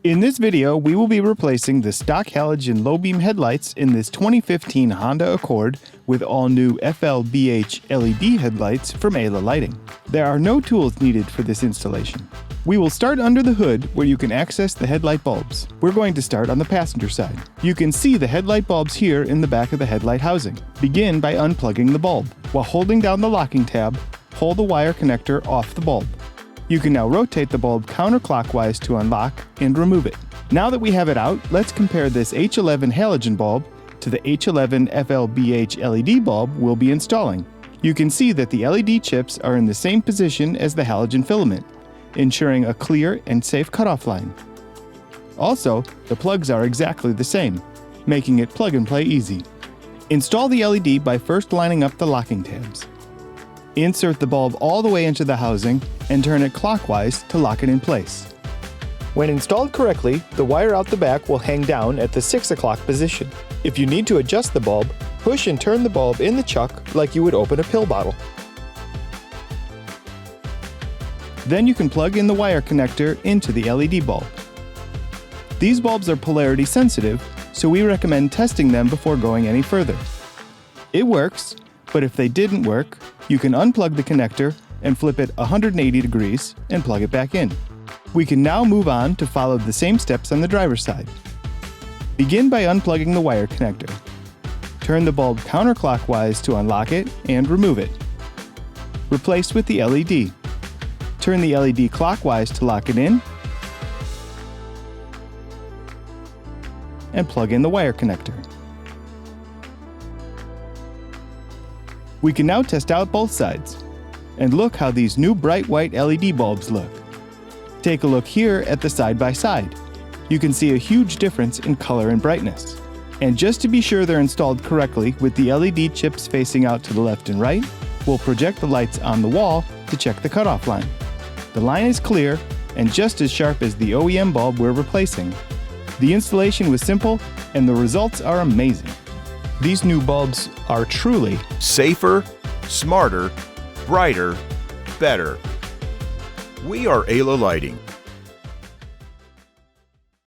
In this video, we will be replacing the stock halogen low beam headlights in this 2015 Honda Accord with all new FLBH LED headlights from Ayla Lighting. There are no tools needed for this installation. We will start under the hood where you can access the headlight bulbs. We're going to start on the passenger side. You can see the headlight bulbs here in the back of the headlight housing. Begin by unplugging the bulb. While holding down the locking tab, pull the wire connector off the bulb. You can now rotate the bulb counterclockwise to unlock and remove it. Now that we have it out, let's compare this H11 halogen bulb to the H11 FLBH LED bulb we'll be installing. You can see that the LED chips are in the same position as the halogen filament, ensuring a clear and safe cutoff line. Also, the plugs are exactly the same, making it plug and play easy. Install the LED by first lining up the locking tabs. Insert the bulb all the way into the housing and turn it clockwise to lock it in place. When installed correctly, the wire out the back will hang down at the 6 o'clock position. If you need to adjust the bulb, push and turn the bulb in the chuck like you would open a pill bottle. Then you can plug in the wire connector into the LED bulb. These bulbs are polarity sensitive, so we recommend testing them before going any further. It works, but if they didn't work, you can unplug the connector and flip it 180 degrees and plug it back in. We can now move on to follow the same steps on the driver's side. Begin by unplugging the wire connector. Turn the bulb counterclockwise to unlock it and remove it. Replace with the LED. Turn the LED clockwise to lock it in and plug in the wire connector. We can now test out both sides. And look how these new bright white LED bulbs look. Take a look here at the side-by-side. You can see a huge difference in color and brightness. And just to be sure they're installed correctly with the LED chips facing out to the left and right, we'll project the lights on the wall to check the cutoff line. The line is clear and just as sharp as the OEM bulb we're replacing. The installation was simple and the results are amazing. These new bulbs are truly safer, smarter, brighter, better. We are Ayla Lighting.